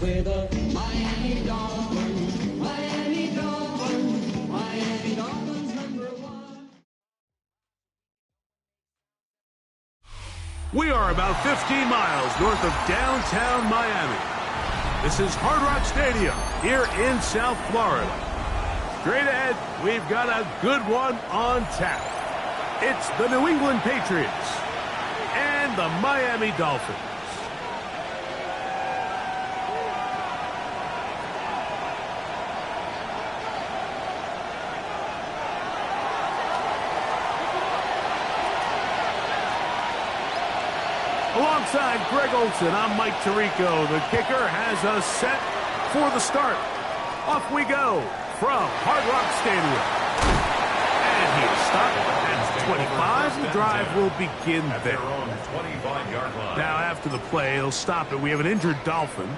with the Miami Dolphins. Miami Dolphins. Miami Dolphins #1. We are about 15 miles north of downtown Miami. This is Hard Rock Stadium here in South Florida. Straight ahead, we've got a good one on tap. It's the New England Patriots and the Miami Dolphins. Alongside Greg Olson, I'm Mike Tirico. The kicker has us set for the start. Off we go from Hard Rock Stadium. And he is stopped at 25. The drive will begin there. Now after the play, he'll stop it. We have an injured Dolphin.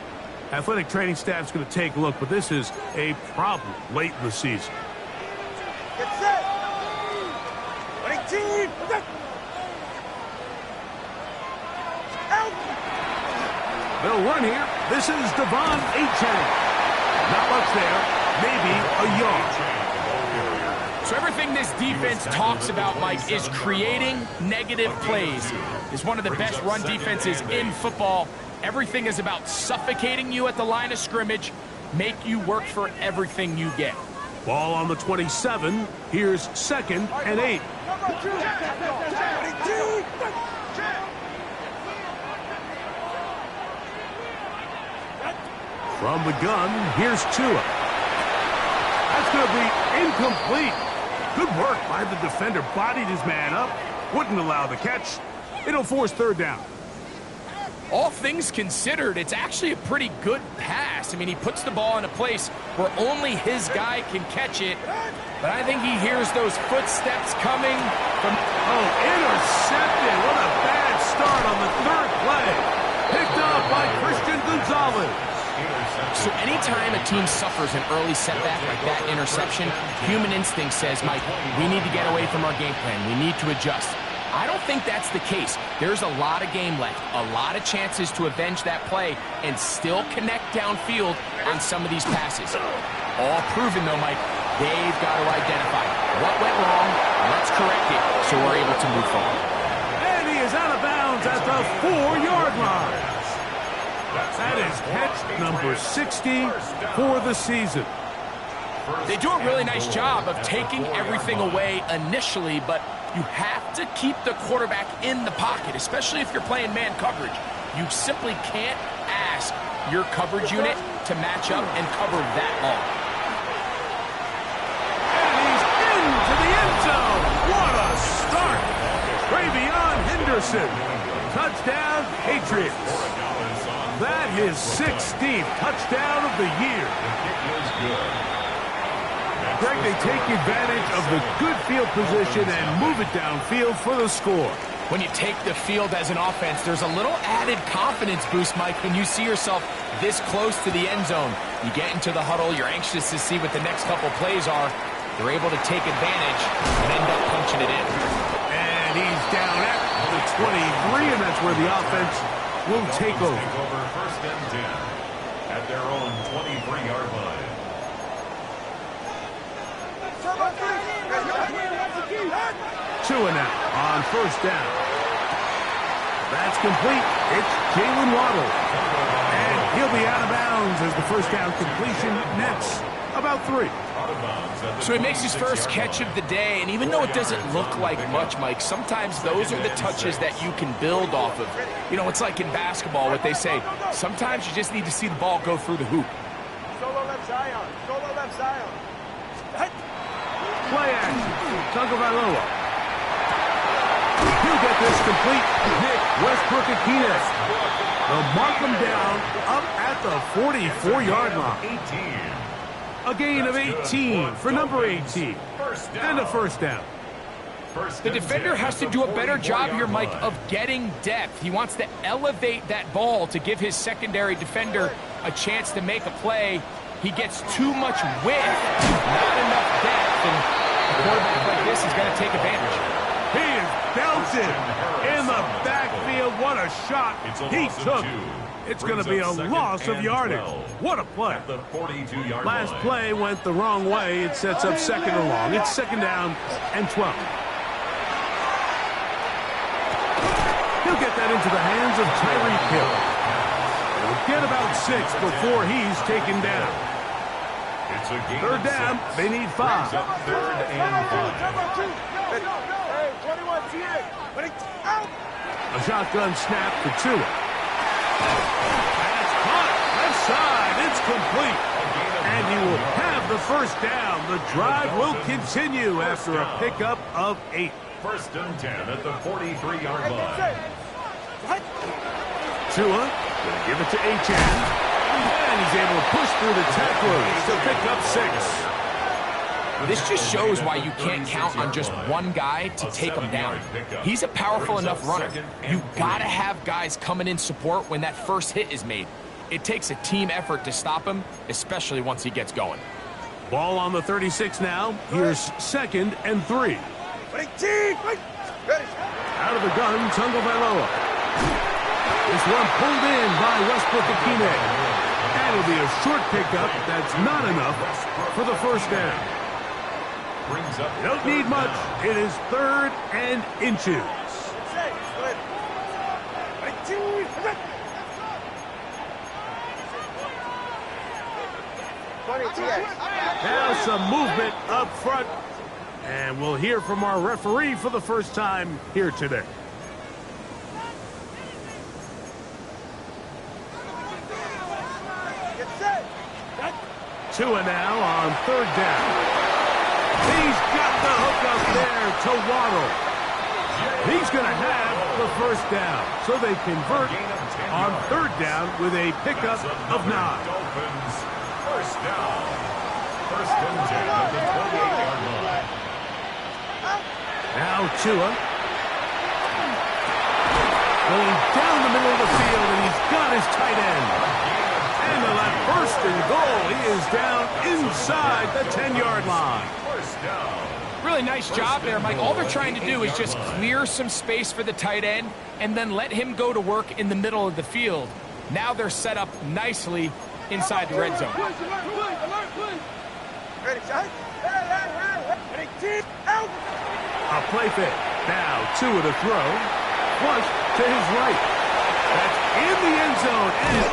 Athletic training staff's going to take a look, but this is a problem late in the season. Get set! 18! They'll run here. This is Devon Achane. Not much there. Maybe a yard. So everything this defense talks about, Mike, is creating negative plays. It's one of the best run defenses in football. Everything is about suffocating you at the line of scrimmage, make you work for everything you get. Ball on the 27. Here's 2nd and 8. From the gun, here's Tua. That's going to be incomplete. Good work by the defender. Bodied his man up. Wouldn't allow the catch. It'll force 3rd down. All things considered, it's actually a pretty good pass. I mean, he puts the ball in a place where only his guy can catch it. But I think he hears those footsteps coming from... Oh, intercepted. What a bad start on the 3rd play. Picked up by Christian Gonzalez. So anytime a team suffers an early setback like that interception, human instinct says, Mike, we need to get away from our game plan. We need to adjust. I don't think that's the case. There's a lot of game left, a lot of chances to avenge that play and still connect downfield on some of these passes. All proven, though, Mike, they've got to identify what went wrong, let's correct it so we're able to move forward. And he is out of bounds at the 4-yard line. That is catch number 60 for the season. They do a really nice job of taking everything away initially, but you have to keep the quarterback in the pocket, especially if you're playing man coverage. You simply can't ask your coverage unit to match up and cover that long. And he's into the end zone. What a start. Travion Henderson. Touchdown, Patriots. That is 16th touchdown of the year. Greg, they take advantage of the good field position and move it downfield for the score. When you take the field as an offense, there's a little added confidence boost, Mike, when you see yourself this close to the end zone. You get into the huddle, you're anxious to see what the next couple plays are. You're able to take advantage and end up punching it in. And he's down at the 23, and that's where the offense will take over. 1st and 10 at their own 23-yard line. Tua now on 1st down. That's complete. It's Jalen Waddle. And he'll be out of bounds as the 1st down completion nets about 3. So he makes his first catch of the day, and even though it doesn't look like much, Mike, sometimes those are the touches that you can build off of. You know, it's like in basketball, what they say, sometimes you just need to see the ball go through the hoop. Solo left Zion. Solo left Zion. Play action. Tagovailoa. He'll get this complete. Nick Westbrook-Ikhine. They'll mark him down up at the 44-yard line. 18. A gain of 18 for number 18. And a 1st down. The defender has to do a better job here, Mike, of getting depth. He wants to elevate that ball to give his secondary defender a chance to make a play. He gets too much width, not enough depth, and a quarterback like this is going to take advantage. He is bouncing in the backfield. What a shot he took It's going to be a loss of yardage. What a play. At the 42-yard Last line. play went the wrong way. It sets up second and long. It's second down and 12. He'll get that into the hands of Tyreek Hill. He'll get about 6 before he's taken down. It's a gain Third of down. 6. They need 5. Brings up third and 5. Hey, 21 TA. Out. A shotgun snap to Tua. That's caught. Left side. It's complete. And he will have the first down. The drive will continue after a pickup of 8. First and 10 at the 43-yard line. Tua going to give it to Achane. And he's able to push through the tacklers to pick up 6. This just shows why you can't count on just one guy to take him down. He's a powerful enough runner. You gotta have guys coming in support when that first hit is made. It takes a team effort to stop him, especially once he gets going. Ball on the 36 now. Here's second and 3. Out of the gun, Tagovailoa. This one pulled in by Westbrook-Ikhine. And it'll be a short pickup. That's not enough for the first down. Brings up Don't need much. It is third and inches. Now some movement up front. And we'll hear from our referee for the first time here today. Tua now on third down. He's got the hook up there to Waddle. He's going to have the first down. So they convert on third down with a pickup of 9. Dolphins. First down. First and 10 at the 28-yard line. Now Tua. Going down the middle of the field, and he's got his tight end. And on that first and goal, he is down inside the 10-yard line. First down. Really nice job there, Mike. All they're trying to do is just clear some space for the tight end and then let him go to work in the middle of the field. Now they're set up nicely inside the red zone. A play fake. Now Tua to throw. Flush to his right. That's in the end zone. And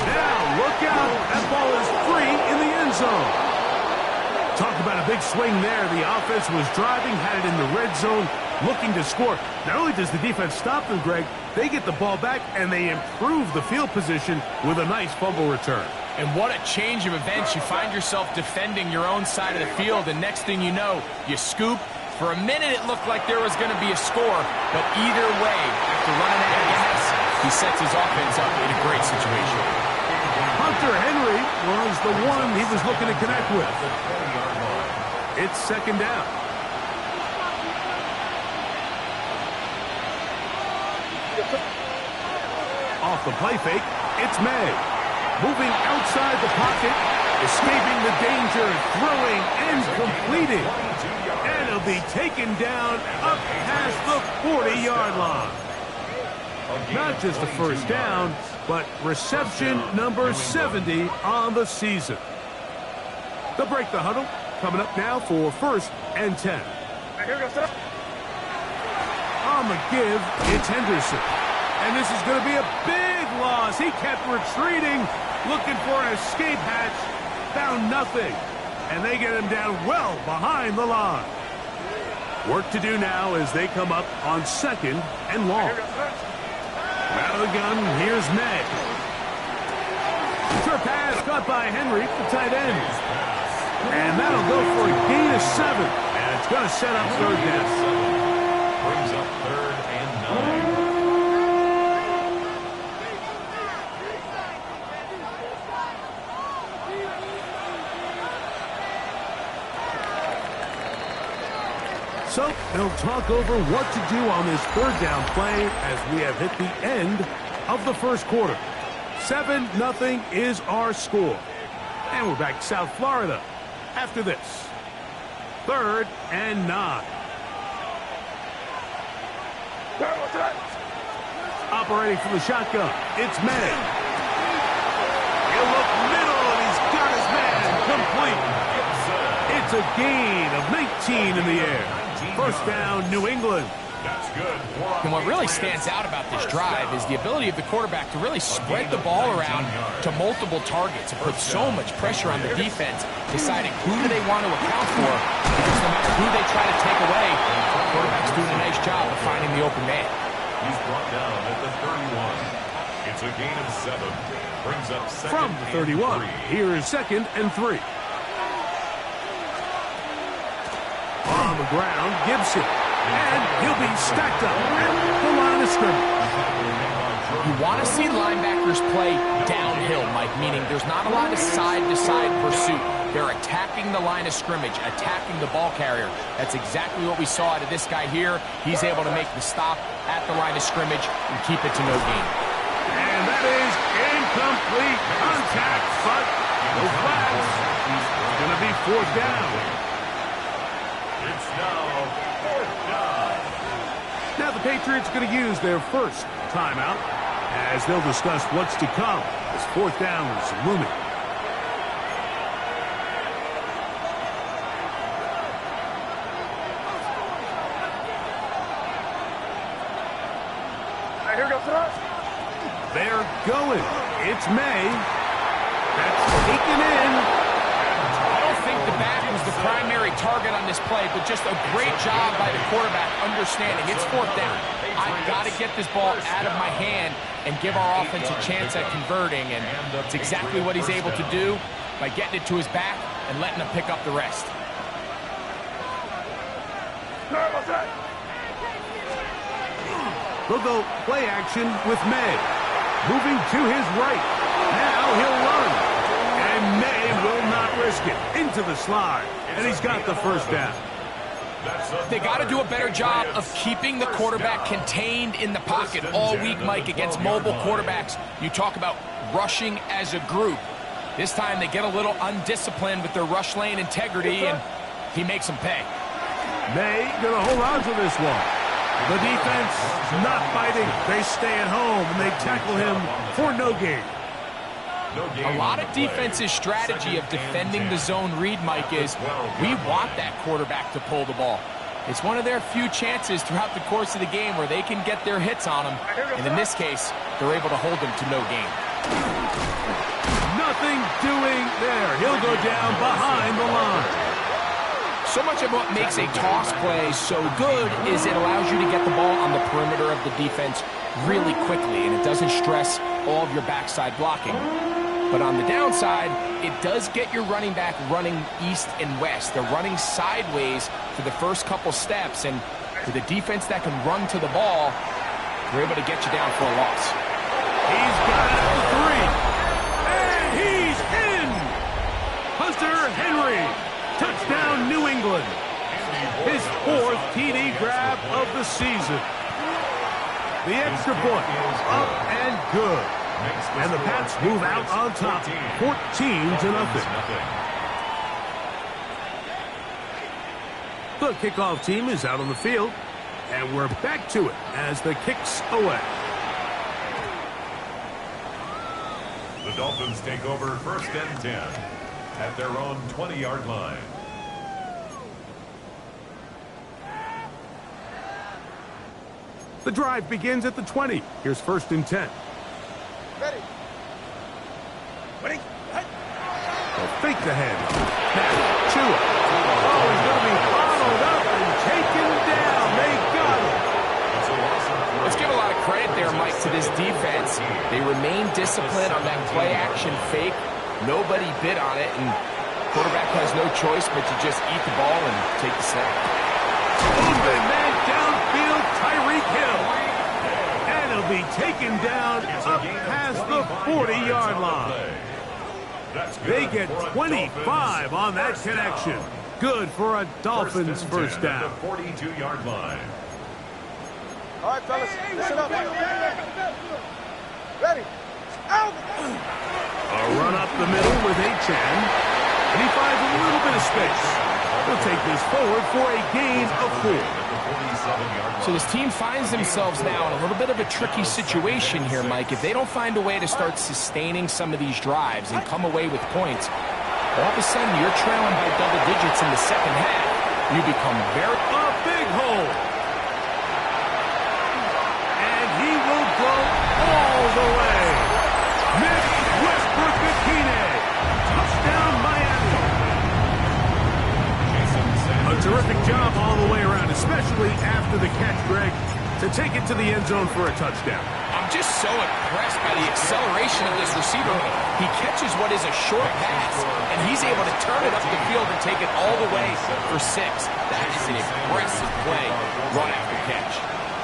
now look out. That ball is free in the end zone. Talk about a big swing there. The offense was driving, had it in the red zone, looking to score. Not only does the defense stop them, Greg, they get the ball back and they improve the field position with a nice fumble return. And what a change of events. You find yourself defending your own side of the field, and next thing you know, you scoop. For a minute, it looked like there was going to be a score, but either way, after running out of gas, he sets his offense up in a great situation. Hunter Henry was the one he was looking to connect with. It's second down. Off the play fake, it's May. Moving outside the pocket, escaping the danger, throwing and completing. And he'll be taken down up past the 40-yard line. Not just a first down, but reception number 70 on the season. They'll break the huddle. Coming up now for first and 10. On the give, it's Henderson. And this is going to be a big loss. He kept retreating, looking for an escape hatch. Found nothing. And they get him down well behind the line. Work to do now as they come up on second and long. Out of the gun, here's May. Short pass caught by Henry, the tight end. And that'll go for a gain of 7. And it's going to set up third down. Brings up third and 9. So they'll talk over what to do on this third down play as we have hit the end of the first quarter. 7-0 is our score. And we're back to South Florida after this. Third and 9. Operating from the shotgun, it's May. complete. It's a gain of 19 in the air. First down, New England. That's good. And what really stands out about this drive is the ability of the quarterback to really spread the ball around to multiple targets and put so much pressure on the defense, deciding who do they want to account for, because no matter who they try to take away, the quarterback's doing a nice job of finding the open man. He's brought down at the 31. It's a gain of 7. Brings up second From the 31, here is 2nd and 3. On the ground, Gibson. And he'll be stacked up at the line of scrimmage. You want to see linebackers play downhill, Mike, meaning there's not a lot of side-to-side pursuit. They're attacking the line of scrimmage, attacking the ball carrier. That's exactly what we saw out of this guy here. He's able to make the stop at the line of scrimmage and keep it to no gain. And that is incomplete contact, but no flags. It's going to be 4th down. It's now 4th down. Now the Patriots are going to use their first timeout as they'll discuss what's to come as 4th down is looming. Here goes the They're going. It's May. That's taken in. I don't think the back was the primary target on this play, but just a great job by the quarterback understanding. It's 4th down. I've got to get this ball out of my hand and give our offense a chance at converting, and it's exactly what he's able to do by getting it to his back and letting him pick up the rest. They'll go play action with May. Moving to his right. Now he'll run. And May will not risk it. Into the slide. And he's got the first down. They got to do a better job of keeping the quarterback contained in the pocket all week, Mike, against mobile quarterbacks. You talk about rushing as a group. This time they get a little undisciplined with their rush lane integrity, and he makes them pay. May gonna hold on to this one. The defense not fighting. They stay at home and they tackle him for no gain. A lot of defense's strategy of defending the zone read, Mike, is we want that quarterback to pull the ball. It's one of their few chances throughout the course of the game where they can get their hits on him. And in this case, they're able to hold him to no gain. Nothing doing there. He'll go down behind the line. So much of what makes a toss play so good is it allows you to get the ball on the perimeter of the defense really quickly, and it doesn't stress all of your backside blocking. But on the downside, it does get your running back running east and west. They're running sideways for the first couple steps, and with a defense that can run to the ball, they're able to get you down for a loss. He's got it for 3. And he's in! Hunter Henry. Touchdown, New England. His 4th TD grab of the season. The extra point up and good. And the Pats move out on top, 14-0. The kickoff team is out on the field, and we're back to it as the kick's away. The Dolphins take over 1st and 10 at their own 20-yard line. The drive begins at the 20. Here's 1st and 10. Ready. Ready. They'll fake the head. Now, Chua. Oh, he's going to be followed up and taken down. They got him. Let's give a lot of credit there, Mike, to this defense. They remain disciplined on that play-action fake. Nobody bid on it, and quarterback has no choice but to just eat the ball and take the snap. Open man downfield, Tyreek Hill. And he'll be taken down up past the 40-yard line. They get 25 on that connection. Good for a Dolphins first down. 42-yard line. All right, fellas, listen up. Ready. Out. A run up the middle with Achan. And he finds a little bit of space. He'll take this forward for a gain of 4. So this team finds themselves now in a little bit of a tricky situation here, Mike. If they don't find a way to start sustaining some of these drives and come away with points, all of a sudden you're trailing by double digits in the second half. You become very... A big hole. And he will go all the way. Mitch Westbrook-Akine. Touchdown, Miami. A terrific job all the way around, especially after the catch, Greg, to take it to the end zone for a touchdown. I'm just so impressed by the acceleration of this receiver. He catches what is a short pass, and he's able to turn it up the field and take it all the way for 6. That is an impressive play right after catch.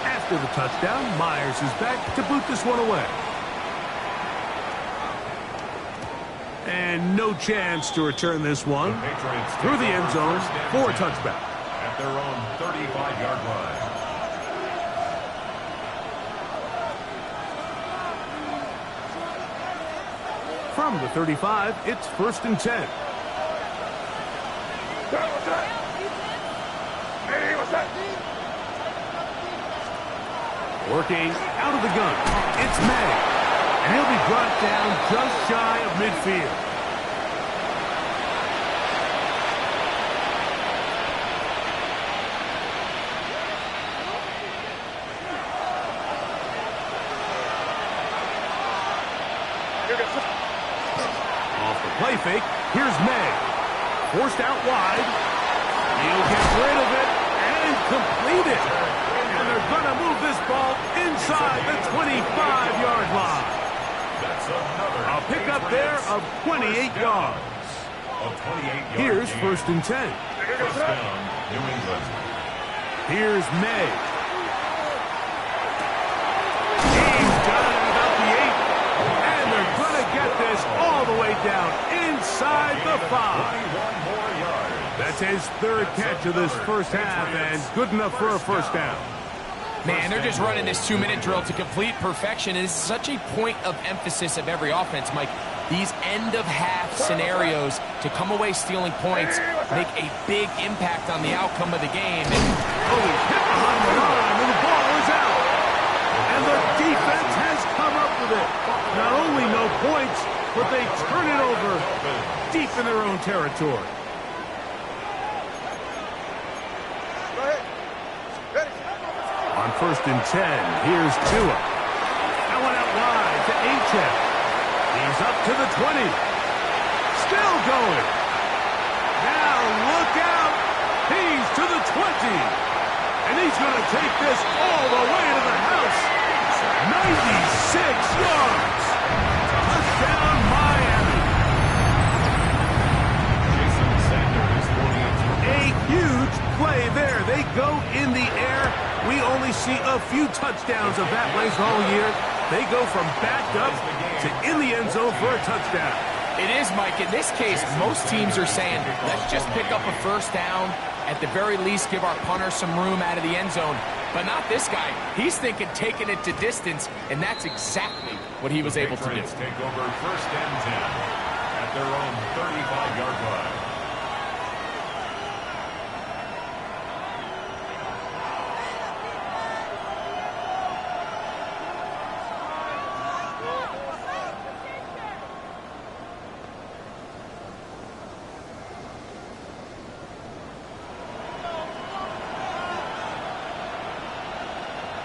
After the touchdown, Myers is back to boot this one away. And no chance to return this one through the end zone for a touchback. At their own 35-yard line. From the 35, it's 1st and 10. What's that? Hey, what's that? Working out of the gun, it's May. And he'll be brought down just shy of midfield. Off the play fake, here's May. Forced out wide. He'll get rid of it and complete it. And they're going to move this ball inside the 25-yard line. That's another A pickup there of 28 yards. A 28-yard Here's gain. 1st and 10. First down, New England. Here's May. He's got it about the 8. And they're going to get this all the way down inside the 5. 21 more yards. That's his 3rd catch of this first half and good enough for a first down. Man, they're just running this 2-minute drill to complete perfection. And it's such a point of emphasis of every offense, Mike. These end-of-half scenarios to come away stealing points make a big impact on the outcome of the game. Oh, he's hit behind the line, and the ball is out. And the defense has come up with it. Not only no points, but they turn it over deep in their own territory. Go ahead. Ready. On 1st and 10, here's Tua. That one out wide to H.F. He's up to the 20. Still going. Now look out. He's to the 20. And he's going to take this all the way to the house. 96 yards. Touchdown, Miami. Jason Sanders, 48. A huge play there. They go in the air. We only see a few touchdowns of that length all year. They go from backed up to in the end zone for a touchdown. It is, Mike. In this case, most teams are saying, let's just pick up a first down. At the very least, give our punter some room out of the end zone. But not this guy. He's thinking taking it to distance, and that's exactly what he was able to do. Patriots take over 1st and 10 at their own 35-yard line.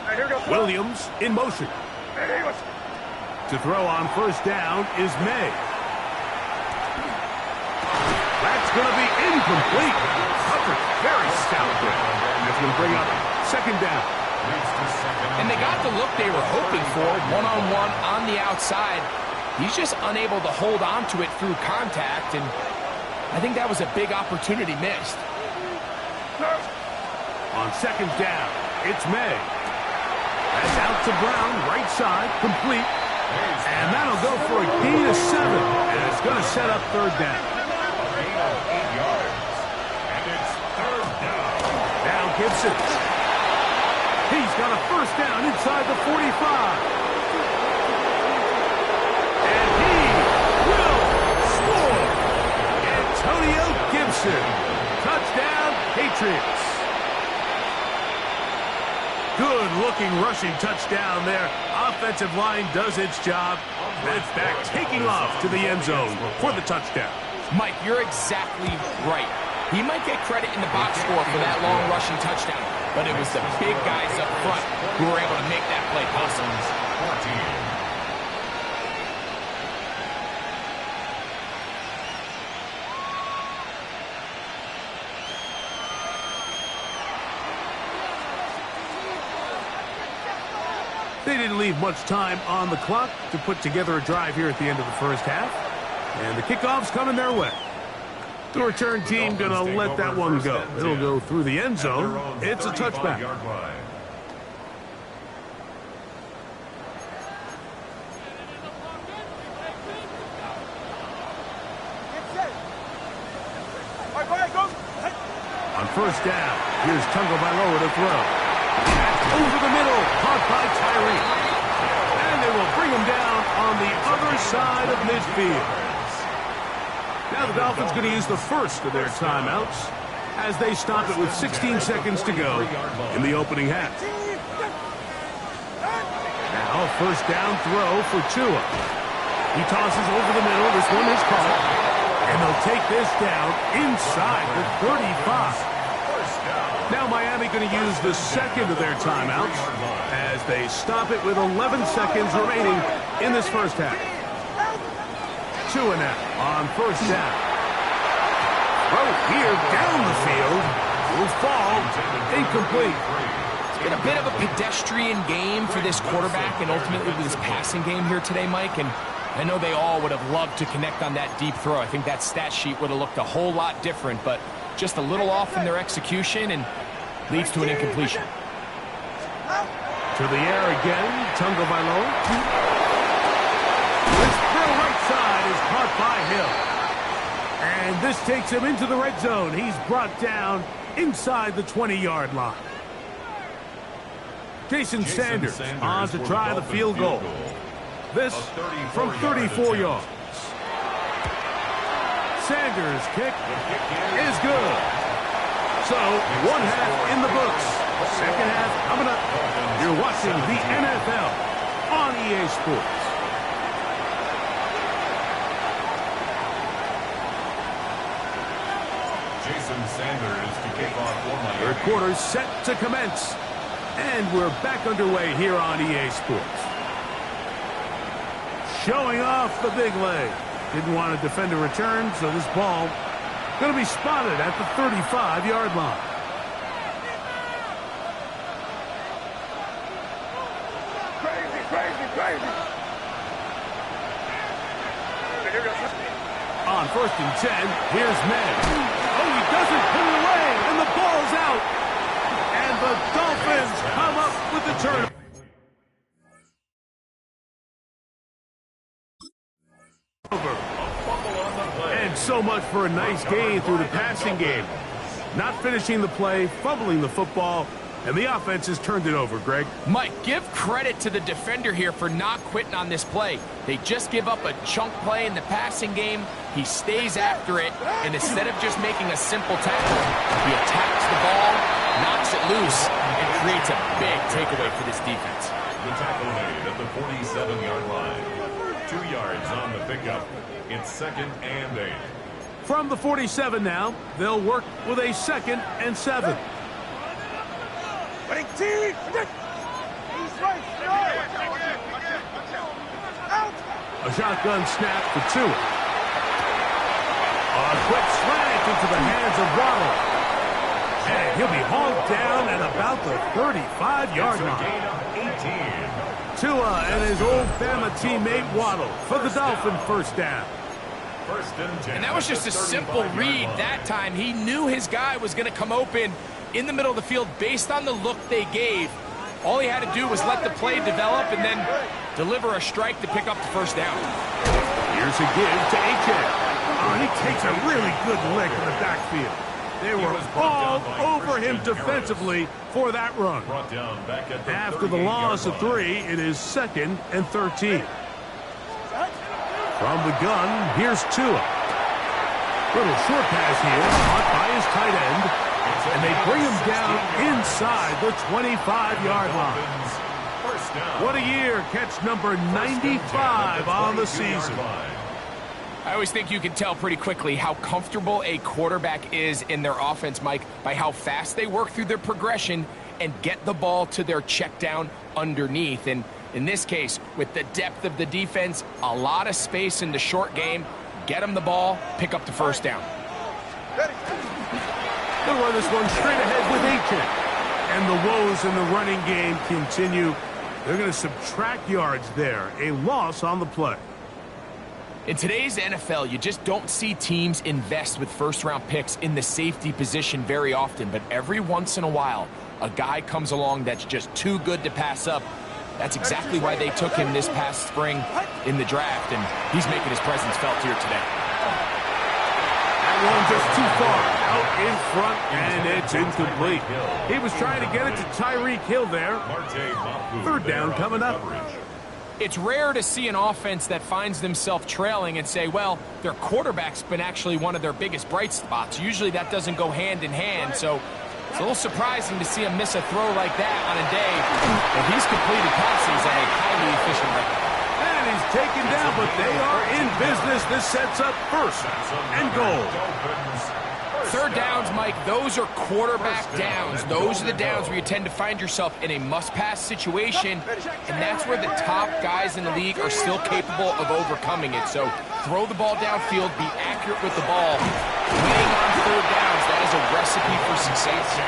Hey, here we go. Williams in motion. Hey, what's To throw on 1st down is May. That's going to be incomplete. Coverage very stout there. That's going to bring up 2nd down. And they got the look they were hoping for, one-on-one on the outside. He's just unable to hold on to it through contact, and I think that was a big opportunity missed. On 2nd down, it's May. That's out to Brown, right side, complete. And that'll go for a gain of 7. And it's going to set up 3rd down. A gain of 8 yards. And it's 3rd down. Now Gibson. He's got a 1st down inside the 45. And he will score. Antonio Gibson. Touchdown, Patriots. Good-looking rushing touchdown there. Offensive line does its job. That's back taking off to the end zone for the touchdown. Mike, you're exactly right. He might get credit in the box score for that long rushing touchdown, but it was the big guys up front who were able to make that play possible. 14. They didn't leave much time on the clock to put together a drive here at the end of the first half. And the kickoff's coming their way. The return team going to let that one go. It'll go through the end zone. It's a touchback. On first down, here's Tagovailoa to throw. Over the middle, caught by Tyree. And they will bring him down on the other side of midfield. Now the Dolphins going to use the first of their timeouts as they stop it with 16 seconds to go in the opening half. Now first down throw for Tua. He tosses over the middle. This one is caught. And they'll take this down inside the 35. Now Miami going to use the second of their timeouts as they stop it with 11 seconds remaining in this first half. Tua now on first down. Throw here down the field. Will fall. Incomplete. It's been a bit of a pedestrian game for this quarterback and ultimately this passing game here today, Mike. And I know they all would have loved to connect on that deep throw. I think that stat sheet would have looked a whole lot different, but just a little off in their execution and leads to an incompletion. To the air again, Tagovailoa. This throw right side is caught by Hill. And this takes him into the red zone. He's brought down inside the 20-yard line. Jason Sanders on to try the field goal. This from 34 yards. Sanders' kick is good. So, one half in the books. Second half coming up. You're watching the NFL on EA Sports. Jason Sanders to kick off for Miami. Third quarter set to commence. And we're back underway here on EA Sports. Showing off the big leg. Didn't want to defend a return, so this ball going to be spotted at the 35-yard line. Crazy. On first and 10, here's May. Oh, he doesn't put it away, and the ball's out. And the Dolphins come up with the turnover. And so much for a nice gain through the passing game. Not finishing the play, fumbling the football, and the offense has turned it over, Greg. Mike, give credit to the defender here for not quitting on this play. They just give up a chunk play in the passing game. He stays after it, and instead of just making a simple tackle, he attacks the ball, knocks it loose, and creates a big takeaway for this defense. The tackle made at the 47-yard line. 2 yards on the pickup. It's 2nd and 8. From the 47 now, they'll work with a 2nd and 7. A shotgun snap for Tua. A quick slant into the hands of Waddle. And he'll be hauled down at about the 35-yard line. Gain of 18. Tua and his old Bama teammate Waddle for the Dolphin first down. First and 10. And that was just a simple read that time. He knew his guy was going to come open in the middle of the field based on the look they gave. All he had to do was let the play develop and then deliver a strike to pick up the first down. Here's a give to H.A. Oh, he takes a really good lick in the backfield. They were all over him defensively for that run. Brought down back at the After the loss of 3, it is 2nd and 13. From the gun, here's Tua. Little short pass here, caught by his tight end, and they bring him down inside the 25-yard line. What a year, catch number 95 on the season. I always think you can tell pretty quickly how comfortable a quarterback is in their offense, Mike, by how fast they work through their progression and get the ball to their check down underneath. And in this case, with the depth of the defense, a lot of space in the short game, get them the ball, pick up the first down. They'll run this one straight ahead with Aiken. And the woes in the running game continue. They're going to subtract yards there. A loss on the play. In today's NFL, you just don't see teams invest with first-round picks in the safety position very often. But every once in a while, a guy comes along that's just too good to pass up. That's exactly why they took him this past spring in the draft, and he's making his presence felt here today. That one just too far out in front, and it's incomplete. He was trying to get it to Tyreek Hill there. Third down coming up. It's rare to see an offense that finds themselves trailing and say, well, their quarterback's been actually one of their biggest bright spots. Usually that doesn't go hand in hand, so it's a little surprising to see him miss a throw like that on a day that he's completed passes at a highly efficient rate. And he's taken down, but they are in business. This sets up first and goal. Third downs, Mike, those are quarterback downs. Those are the downs where you tend to find yourself in a must-pass situation, and that's where the top guys in the league are still capable of overcoming it. So throw the ball downfield, be accurate with the ball. Winning on third downs, that is a recipe for success.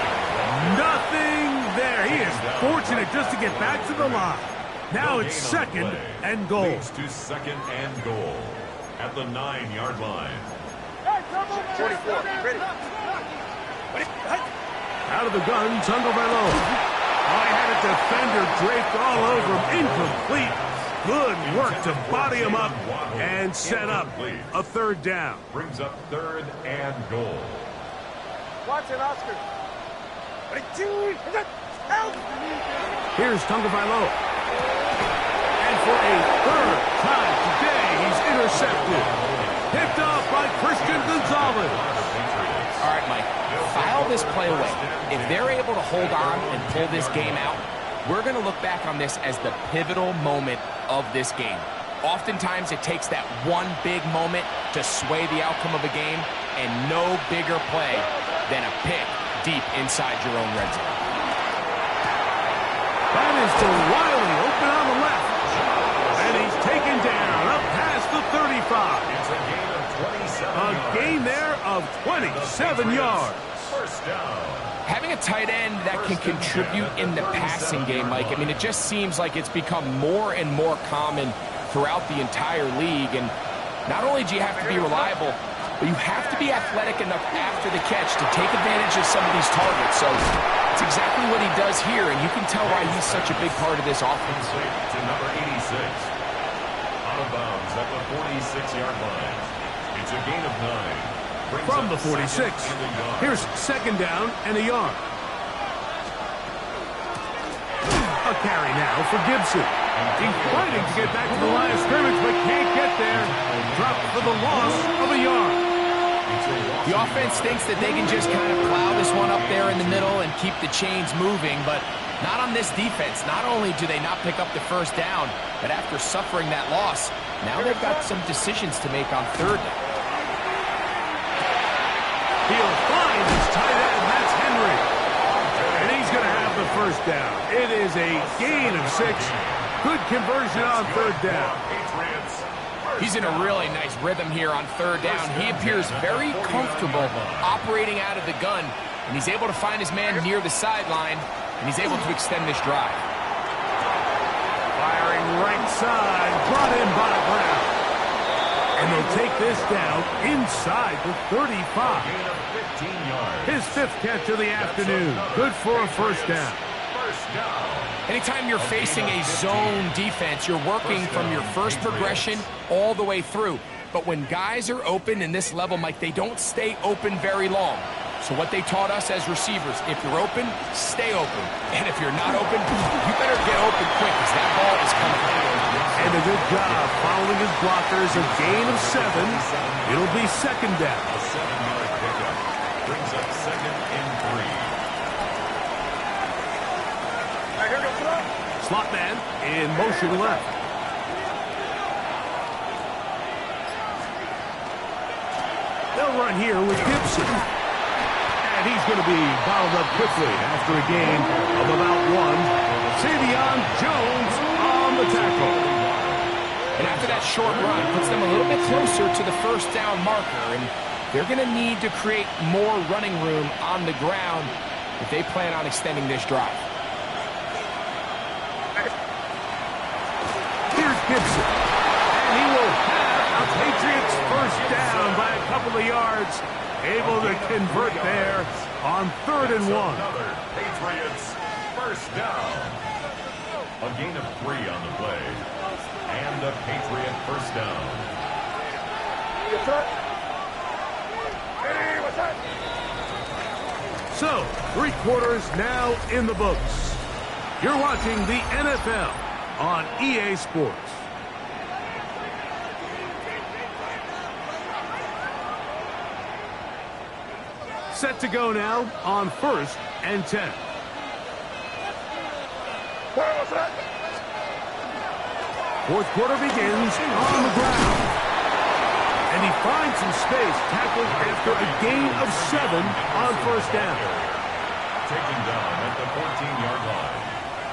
Nothing there. He is fortunate just to get back to the line. Now it's second and goal. Leads to second and goal at the 9-yard line. 44, ready. Out of the gun, Tagovailoa. Oh, he had a defender draped all over him. Incomplete. Good work to body him up and set up a third down. Brings up third and goal. Watch it, Oscar. Ready, two, help! Here's Tagovailoa. And for a third time today, he's intercepted. Picked off by Christian Gonzalez. All right, Mike, file this play away. If they're able to hold on and pull this game out, we're going to look back on this as the pivotal moment of this game. Oftentimes, it takes that one big moment to sway the outcome of a game, and no bigger play than a pick deep inside your own red zone. That is to Wiley, open on the left. And he's taken down up past the 35. It's a gain of 27 A gain there of 27 yards. First down. Having a tight end that can contribute in the passing game, Mike, I mean, it just seems like it's become more and more common throughout the entire league. And not only do you have to be reliable, but you have to be athletic enough after the catch to take advantage of some of these targets. So it's exactly what he does here, and you can tell why he's such a big part of this offense. To number 86. Out of bounds at the 46-yard line. It's a gain of 9. Brings From up the 46. second and a yard. Here's second down and a yard. A carry now for Gibson. He's fighting to get back to the line of scrimmage, but can't get there. Dropped for the loss of a yard. The offense thinks that they can just kind of plow this one up there in the middle and keep the chains moving, but not on this defense. Not only do they not pick up the first down, but after suffering that loss, now they've got some decisions to make on third down. He'll find his tight end, that's Henry. And he's going to have the first down. It is a gain of 6. Good conversion on third down. He's in a really nice rhythm here on third down. He appears very comfortable operating out of the gun, and he's able to find his man near the sideline, and he's able to extend this drive. Firing right side, brought in by Brown. And they'll take this down inside the 35. His 5th catch of the afternoon. Good for a first down. Anytime you're facing a zone defense, you're working from your first progression all the way through. But when guys are open in this level, Mike, they don't stay open very long. So what they taught us as receivers, if you're open, stay open. And if you're not open, you better get open quick because that ball is coming. And a good job following his blockers. A gain of 7. It'll be second down. A 7-yard pickup brings up second and 3. Slot man in motion left. They'll run here with Gibson. And he's going to be bottled up quickly after a gain of about 1. Savion Jones on the tackle. And after that short run, puts them a little bit closer to the first down marker. And they're going to need to create more running room on the ground if they plan on extending this drive. Here's Gibson. And he will have a Patriots first down by a couple of yards. Able to convert there on 3rd and 1. Another Patriots first down. A gain of 3 on the play. And a Patriot first down. Hey, what's that? So, 3 quarters now in the books. You're watching the NFL on EA Sports. Set to go now on 1st and 10. What's that? 4th quarter begins on the ground. And he finds some space, tackled after a gain of 7 on 1st down. Taken down at the 14-yard line.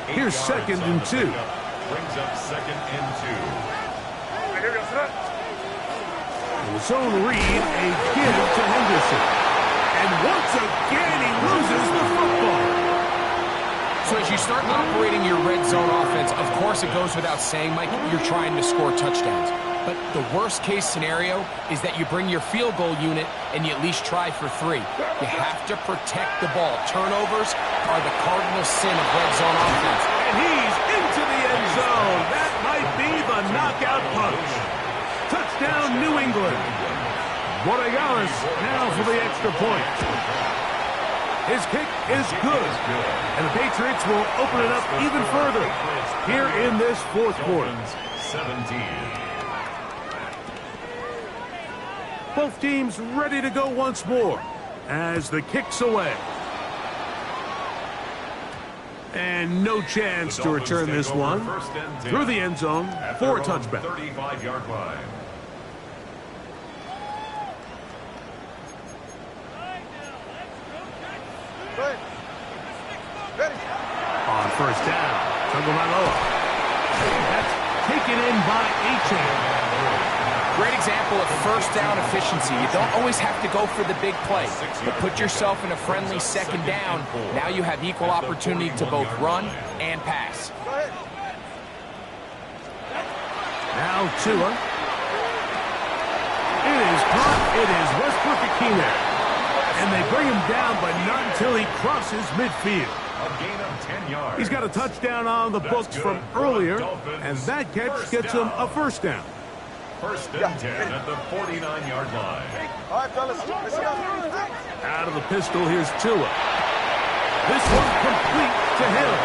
8 Here's yards 2nd on and the 2. pickup. Brings up 2nd and 2. Here goes that. The zone read, a give to Henderson. And once again, he loses the football. So as you start operating your red zone offense, of course it goes without saying, Mike, you're trying to score touchdowns. But the worst case scenario is that you bring your field goal unit and you at least try for 3. You have to protect the ball. Turnovers are the cardinal sin of red zone offense. And he's into the end zone. That might be the knockout punch. Touchdown, New England. Borregales now for the extra point. His kick is good. And the Patriots will open it up even further here in this 4th quarter. 17. Both teams ready to go once more as the kick's away. And no chance to return this one through the end zone for a touchback. 35-yard line. Ready. On 1st down, Tagovailoa. That's taken in by Achane. Great example of first down efficiency. You don't always have to go for the big play, but put yourself in a friendly 2nd down. Now you have equal opportunity to both run and pass. Go ahead. Now Tua. It is caught. It is Westbrook-Ikhine. And they bring him down, but not until he crosses midfield. A gain of 10 yards. He's got a touchdown on the books from earlier, and that catch gets him a first down. 1st and 10 at the 49-yard line. All right, fellas, let's go. Out of the pistol, here's Tua. This one complete to Hill.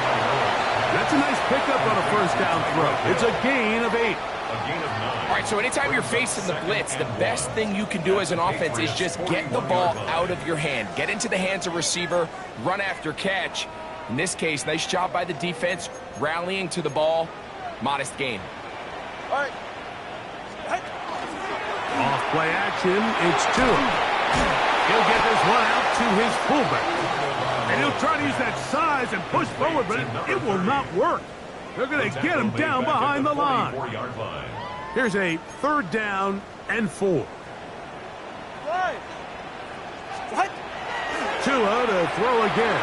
That's a nice pickup on a first down throw. It's a gain of 8. A gain of 9. All right, so anytime you're facing the blitz, the best thing you can do as an offense is just get the ball out of your hand. Get into the hands of receiver, run after catch. In this case, nice job by the defense, rallying to the ball. Modest gain. All right. Off play action, it's Tua. He'll get this one out to his fullback. And he'll try to use that size and push forward, but it will not work. They're going to get him down behind the line. Here's a 3rd down and 4. What? Tua to throw again.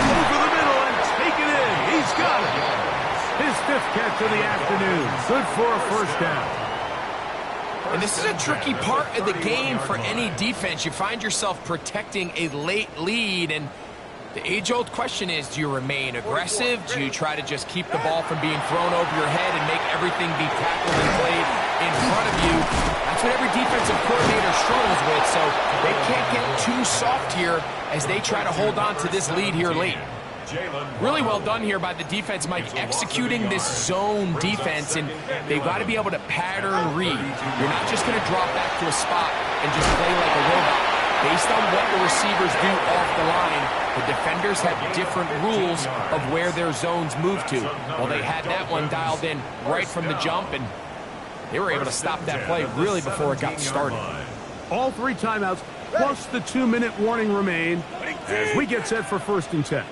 Over the middle and take it in. He's got it. His 5th catch of the afternoon. Good for a first down. And this is a tricky part of the game for any defense. You find yourself protecting a late lead, and the age-old question is, do you remain aggressive? Do you try to just keep the ball from being thrown over your head and make everything be tackled and played in front of you? That's what every defensive coordinator struggles with, so they can't get too soft here as they try to hold on to this lead here late. Really well done here by the defense, Mike, executing this zone defense, and they've got to be able to pattern read. You're not just going to drop back to a spot and just play like a robot. Based on what the receivers do off the line, the defenders have different rules of where their zones move to. Well, they had that one dialed in right from the jump, and they were able to stop that play really before it got started. All 3 timeouts plus the 2-minute warning remain as we get set for 1st and 10.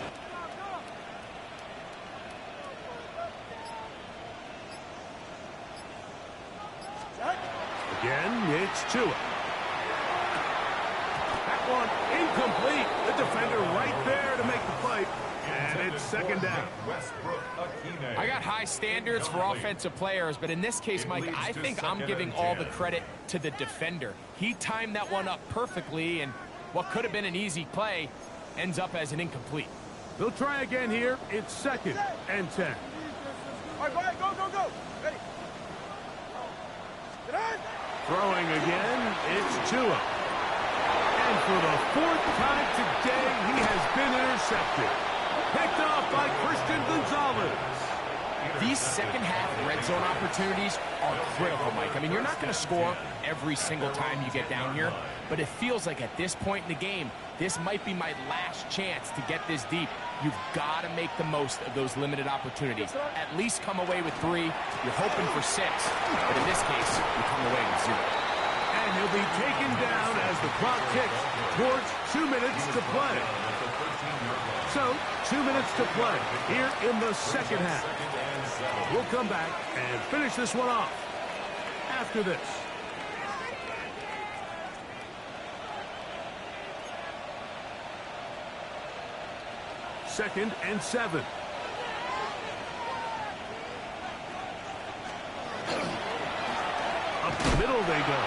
Again, it's Tua. That one incomplete. The defender right there to make the play. And it's 2nd down. I got high standards for offensive players, but in this case, Mike, I think I'm giving all the credit to the defender. He timed that one up perfectly, and what could have been an easy play ends up as an incomplete. They'll try again here. It's 2nd and 10. All right, go ahead, go. Ready. Get on. Throwing again, it's Tua. And for the 4th time today, he has been intercepted. Picked off by Christian Gonzalez. These second-half red zone opportunities are critical, Mike. I mean, you're not going to score every single time you get down here, but it feels like at this point in the game, this might be my last chance to get this deep. You've got to make the most of those limited opportunities. At least come away with 3. You're hoping for 6, but in this case, you come away with 0. And he'll be taken down as the clock ticks towards 2 minutes to play. So, 2 minutes to play here in the 2nd half. We'll come back and finish this one off after this. Second and 7. Up the middle they go.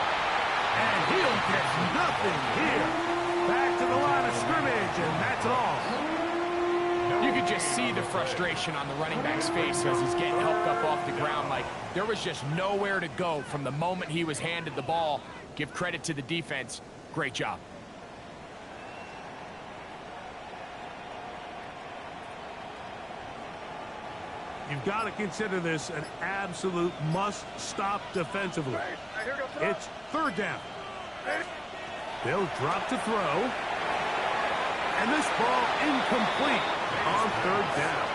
And he'll get nothing here. Back to the line of scrimmage, and that's all. You could just see the frustration on the running back's face as he's getting helped up off the ground. Like, there was just nowhere to go from the moment he was handed the ball. Give credit to the defense. Great job. You've got to consider this an absolute must-stop defensively. It's 3rd down. They'll drop to throw. And this ball incomplete on 3rd down.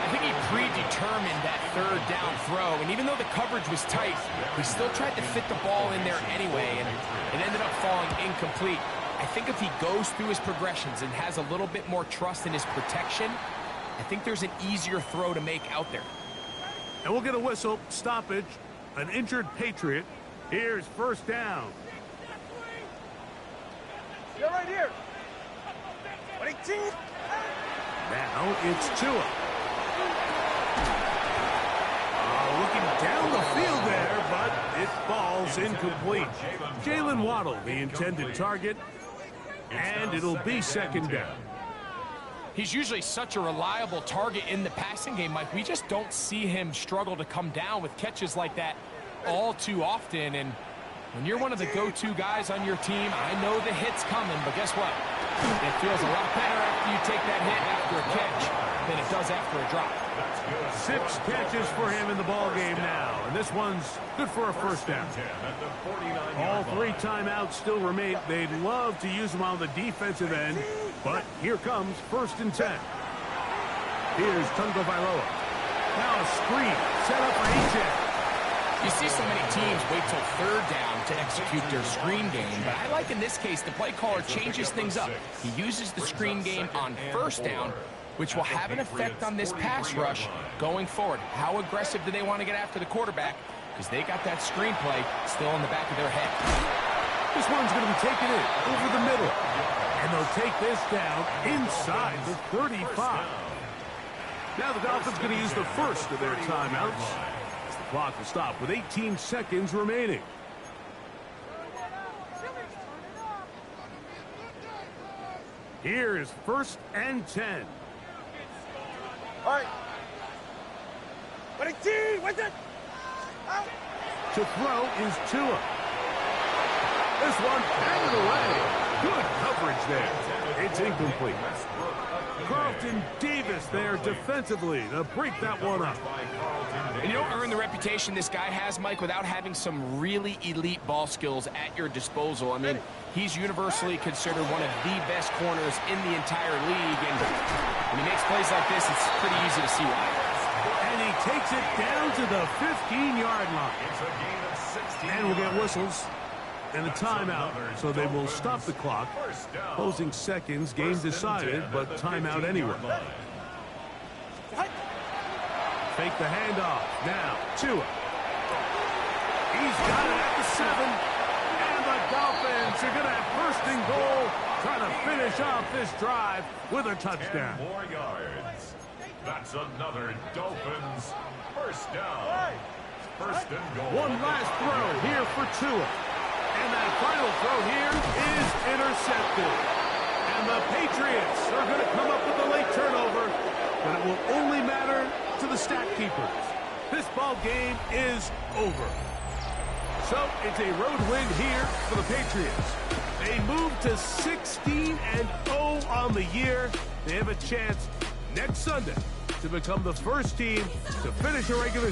I think he predetermined that 3rd down throw, and even though the coverage was tight, he still tried to fit the ball in there anyway, and it ended up falling incomplete. I think if he goes through his progressions and has a little bit more trust in his protection, I think there's an easier throw to make out there. And we'll get a whistle, stoppage, an injured Patriot. Here's 1st down. You're right here. 22. Now it's Tua. Looking down the field there, but it falls incomplete. Jalen Waddle, the intended target, and it'll be 2nd down. He's usually such a reliable target in the passing game, Mike. We just don't see him struggle to come down with catches like that all too often. And when you're one of the go-to guys on your team, I know the hit's coming, but guess what? It feels a lot better after you take that hit after a catch than it does after a drop. 6 catches for him in the ball game now, and this one's good for a 1st down. All 3 timeouts still remain. They'd love to use them on the defensive end, but here comes 1st and 10. Here's Tungo Bailoa. Now a screen set up for Etienne. You see so many teams wait till 3rd down to execute their screen game, but I like in this case the play caller changes things up. He uses the screen game on 1st down, which will have an effect on this pass rush going forward. How aggressive do they want to get after the quarterback? Because they got that screen play still in the back of their head. This one's going to be taken in over the middle. And they'll take this down inside the 35. Now the Dolphins going to use the first of their timeouts. As the clock will stop with 18 seconds remaining. Here is 1st and 10. All right. 22. What's it? Out. To throw is Tua. This one handed away. Good coverage there. It's incomplete. Carlton Davis there defensively to break that one up. And you don't earn the reputation this guy has, Mike, without having some really elite ball skills at your disposal. I mean, he's universally considered one of the best corners in the entire league. And when he makes plays like this, it's pretty easy to see why. And he takes it down to the 15-yard line. And we'll get whistles and a timeout, so they will stop the clock. Closing seconds, game decided, but timeout anyway. Fake the handoff. Now, Tua. He's got it at the 7. And the Dolphins are going to have first and goal, trying to finish off this drive with a touchdown. 10 more yards. That's another Dolphins first down. First and goal. One last throw here for Tua. And that final throw here is intercepted. And the Patriots are going to come up with a late turnover, but it will only matter to the stat keepers. This ball game is over. So it's a road win here for the Patriots. They move to 16-0 on the year. They have a chance next Sunday to become the first team to finish a regular season